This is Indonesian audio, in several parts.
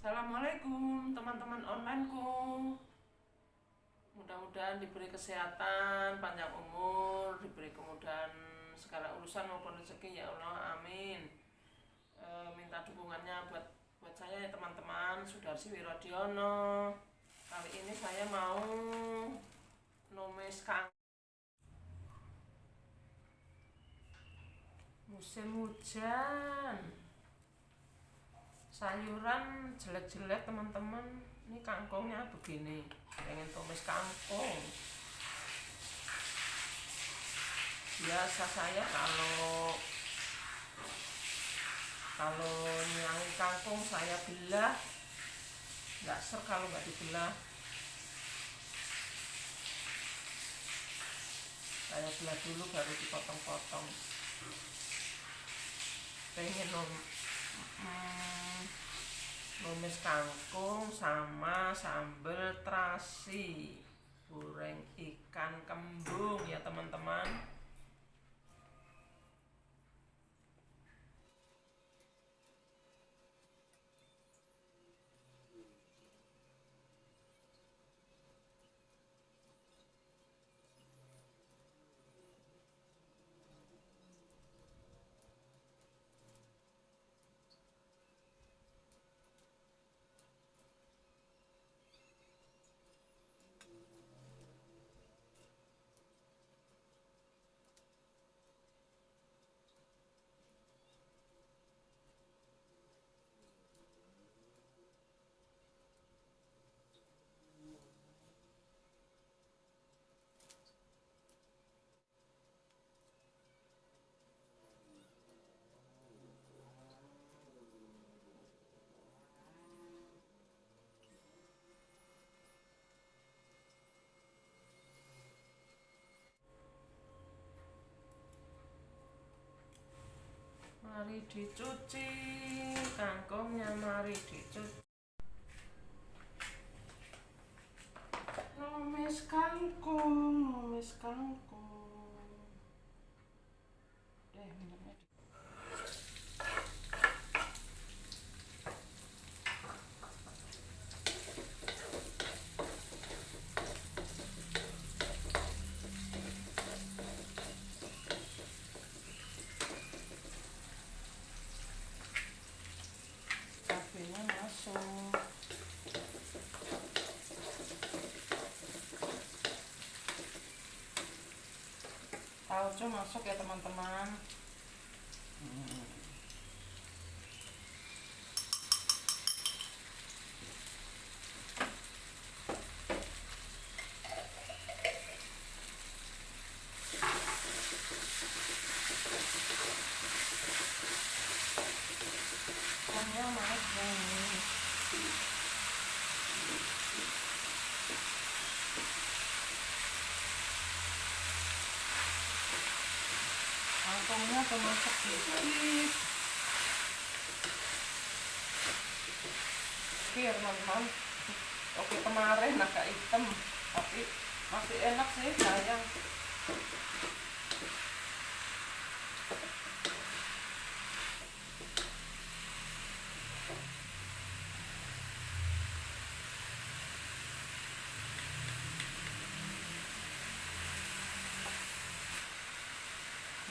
Assalamualaikum teman-teman onlineku. Mudah-mudahan diberi kesehatan, panjang umur, diberi kemudahan segala urusan maupun rezeki ya Allah, amin. Minta dukungannya buat saya ya teman-teman. Sudarsi Wiradiono. Kali ini saya mau numis musim hujan, sayuran jelek-jelek teman-teman. Ini kangkungnya begini, pengen tumis kangkung. Biasa saya kalau nyangin kangkung saya belah, nggak ser kalau nggak dibelah. Saya belah dulu baru dipotong-potong. Pengen numis kangkung sama sambal terasi, goreng ikan kembung ya teman-teman. Mari dicuci kangkungnya, mari dicuci. Numis kangkung. Minyaknya cabenya masuk. Tauco masuk ya teman-teman. Kuahnya masuk. Kangkungnya termasuk dikit. Oke teman-teman. Oke, kemarin agak hitam, tapi masih enak sih sayang.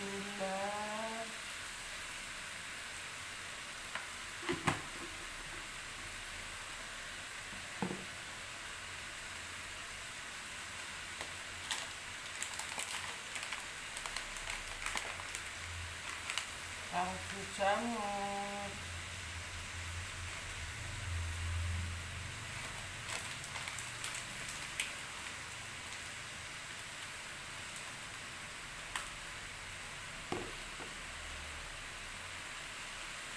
Gula, kaldu jamur,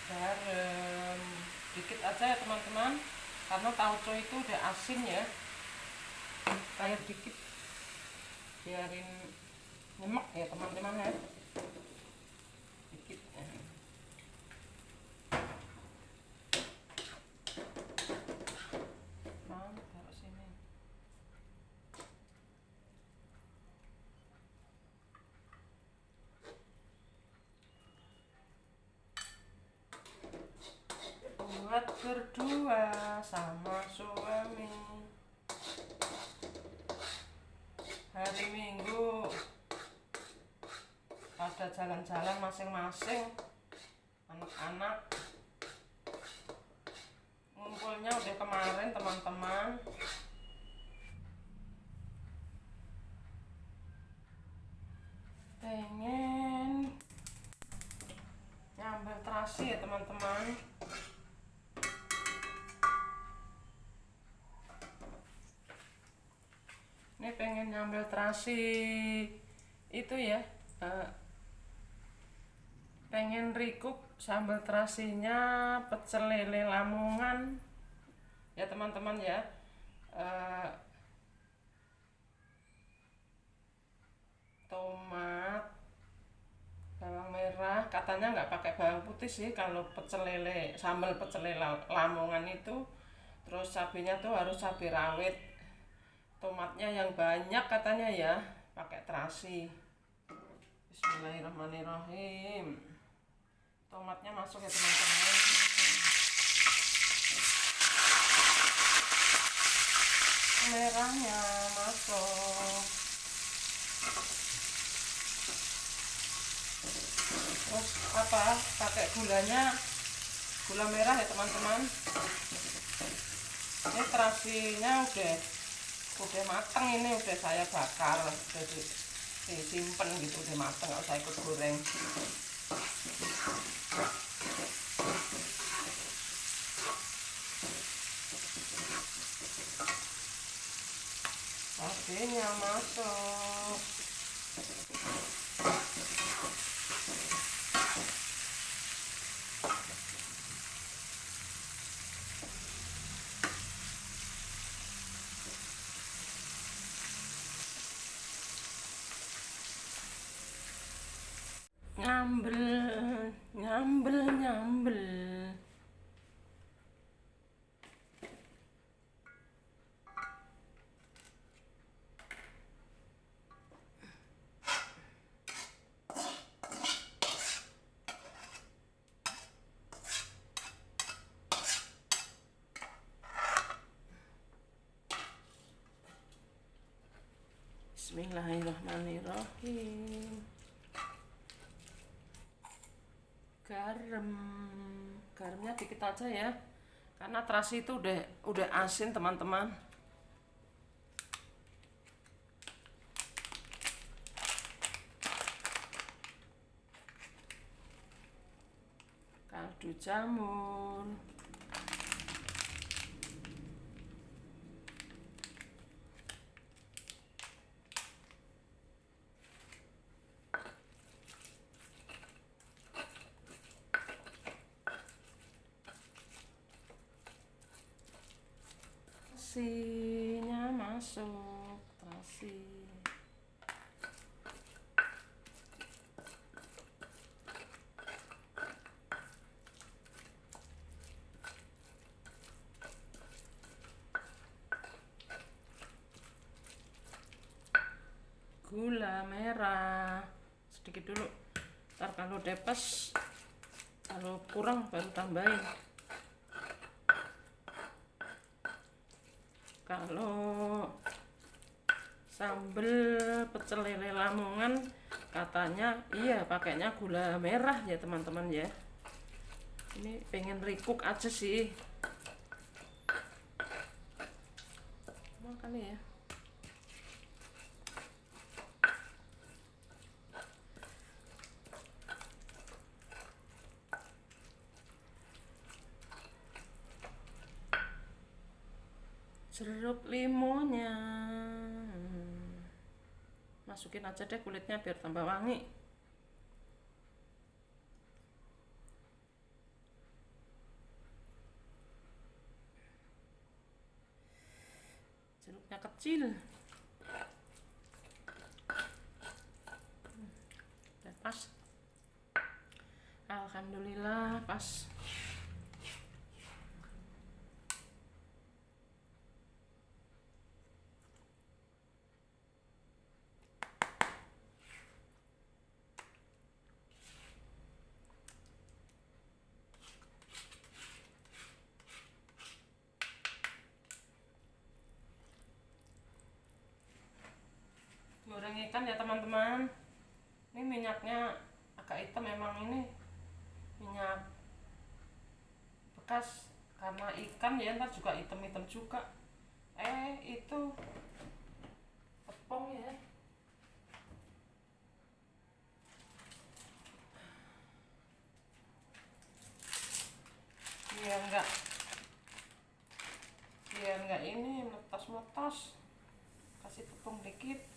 garam dikit aja ya teman-teman, karena tauco itu udah asin ya. Kayak dikit, biarin nyemek ya teman-teman ya. Dikit ya. Taruh sini. Buat berdua sama suami. Hari Minggu pada jalan-jalan masing-masing, anak-anak ngumpulnya udah kemarin teman-teman. Pengen nyambel terasi ya teman-teman. Ini pengen nyambel terasi itu ya, pengen rikuk sambal terasinya pecel lele Lamongan ya teman-teman ya. Tomat, bawang merah, katanya nggak pakai bawang putih sih kalau pecel lele, sambal pecel lele Lamongan itu. Terus cabenya tuh harus cabai rawit, tomatnya yang banyak katanya ya, pakai terasi. Bismillahirrahmanirrahim. Tomatnya masuk ya teman-teman. Merahnya masuk. Terus pakai gulanya, gula merah ya teman-teman. Ini terasinya udah mateng, ini udah saya bakar, udah disimpen gitu, udah mateng, nggak usah ikut goreng. Cabenya masuk. Nyambel. Bismillahirrahmanirrahim. Garamnya dikit aja ya, karena terasi itu udah asin teman-teman. Kaldu jamur, terasinya masuk, terasi. Gula merah sedikit dulu, ntar kalau depes, kalau kurang baru tambahin. Kalau sambal pecel lele Lamongan katanya iya pakainya gula merah ya teman-teman ya. Ini pengen rikuk aja sih, makanya ya. Jeruk limonnya masukin aja deh kulitnya biar tambah wangi. Jeruknya kecil, udah pas, alhamdulillah pas. ikan ya teman-teman. Ini minyaknya agak hitam, memang ini minyak bekas karena ikan ya, ntar juga hitam-hitam juga. Itu tepung ya. Biar enggak ini meletas-meletas, kasih tepung dikit.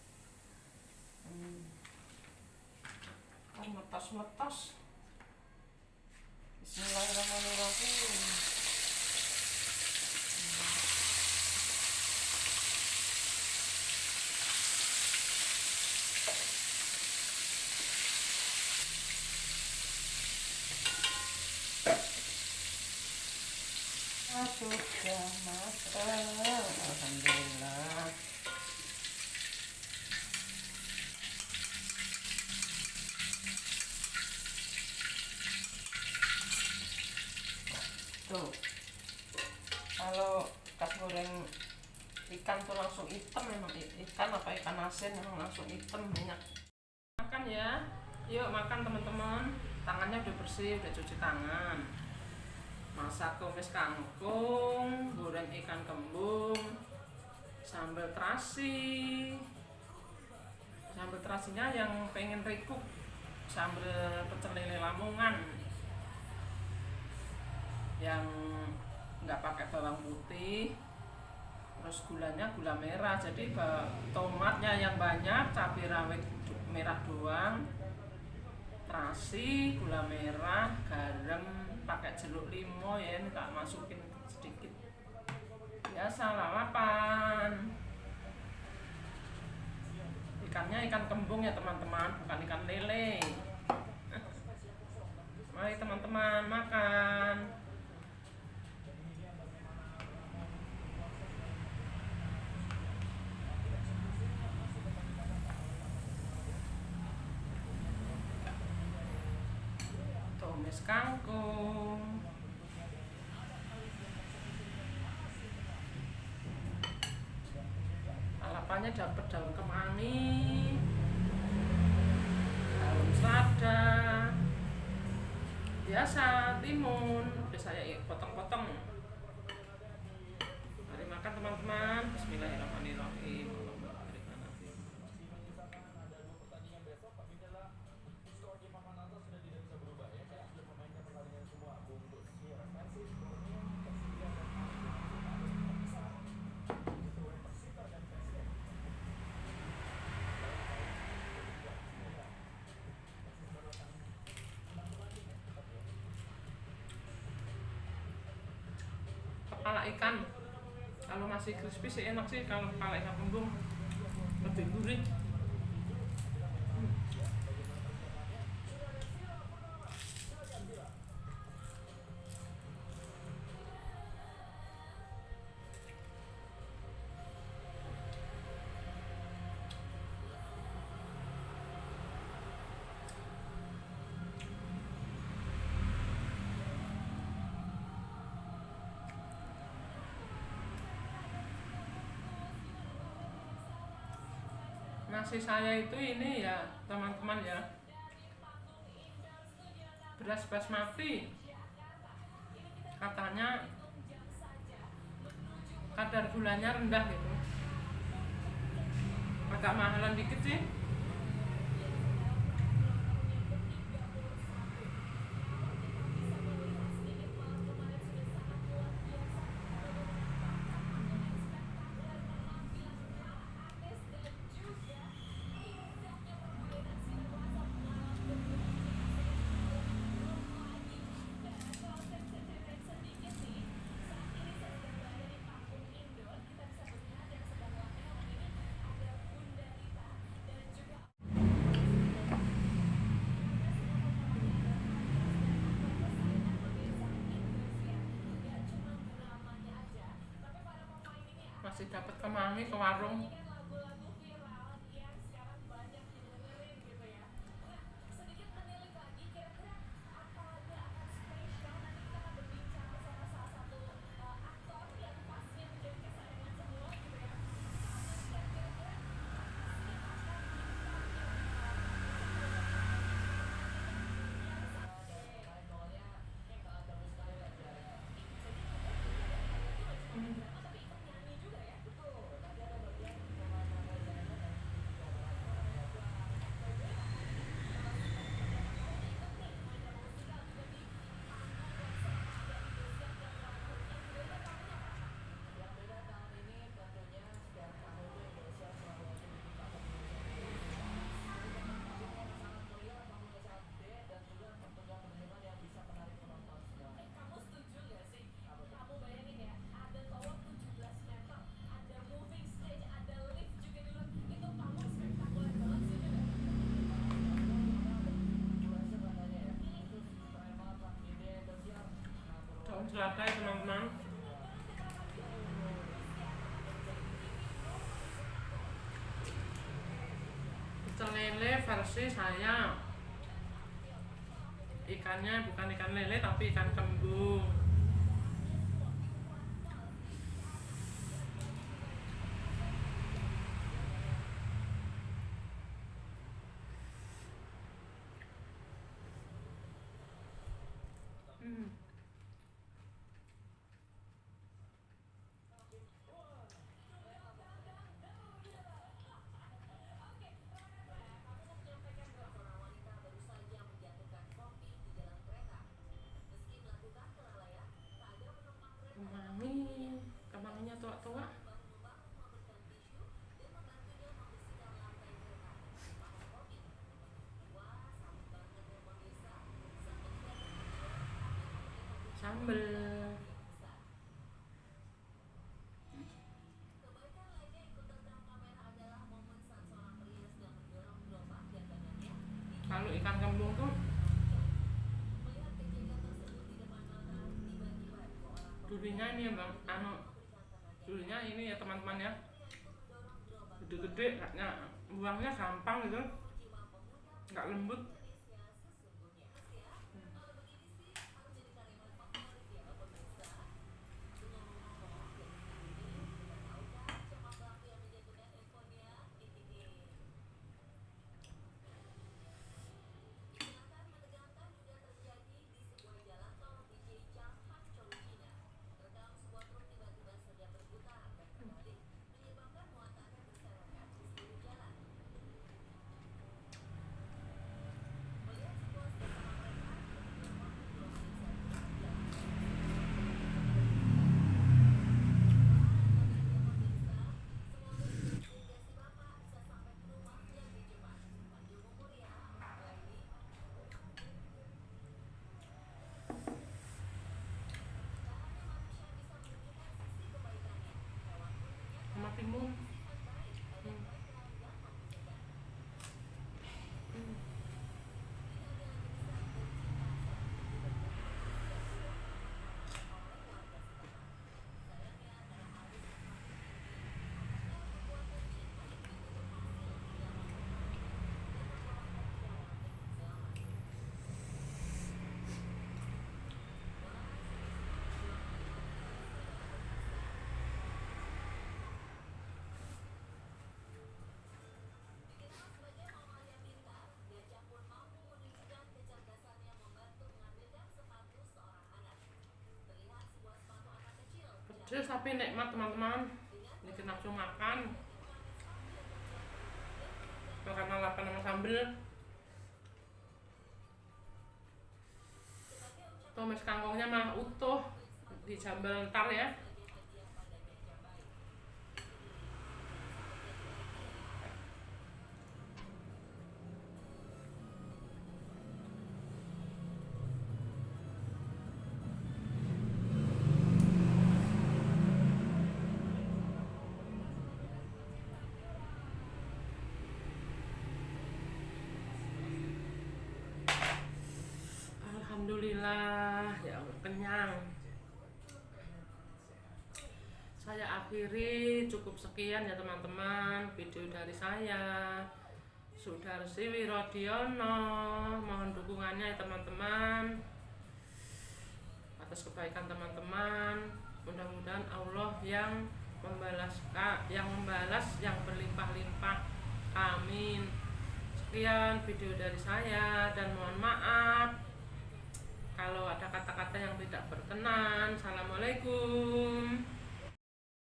Kan meletas-meletas. Bismillahirrahmanirrahim. Sudah matang, alhamdulillah. Tuh, kalau pas goreng ikan tuh langsung hitam, memang ikan apa ikan asin memang langsung hitam minyak. Makan ya, yuk makan teman-teman. Tangannya udah bersih, udah cuci tangan. Masak tumis kangkung, goreng ikan kembung, sambal terasi. Sambal terasinya yang pengen rikuk, sambal pecel lele Lamongan yang nggak pakai bawang putih, terus gulanya gula merah, jadi tomatnya yang banyak, cabai rawit merah doang, terasi, gula merah, garam, pakai jeruk limau ya, ini tak masukin sedikit. Biasa lalapan. Ikannya ikan kembung ya teman-teman, bukan ikan lele. Mari teman-teman makan. Tumis kangkung. Lalapannya dapat daun kemangi, daun selada, biasa timun, udah saya potong-potong. Mari makan teman-teman. Bismillahirrahmanirrahim. Kepala ikan kalau masih crispy sih enak sih, kalau kepala ikan kembung lebih gurih. Nasi saya itu ini ya teman-teman ya, beras basmati, katanya kadar gulanya rendah gitu, agak mahalan dikit sih. Masih dapat kemangi ke warung. selada ya teman-teman. Pecel lele versi saya, ikannya bukan ikan lele tapi ikan kembung. Kemanginya tua-tua. Sambel. Kalau ikan kembung tuh durinya ini ya bang, durinya ini ya teman-teman ya, gede-gede, buangnya gampang gitu, nggak lembut. Sama timun. Pedes tapi nikmat teman-teman, bikin nafsu makan. Karena lapar sama sambel. Tumis kangkungnya malah utuh, di sambal ntar ya. Alhamdulillah, ya Allah, kenyang. Saya akhiri cukup sekian ya teman-teman video dari saya, Sudarsi Wirodiono. Mohon dukungannya ya teman-teman, atas kebaikan teman-teman. Mudah-mudahan Allah yang membalas yang berlimpah-limpah. Amin. Sekian video dari saya dan mohon maaf kalau ada kata-kata yang tidak berkenan. Assalamualaikum.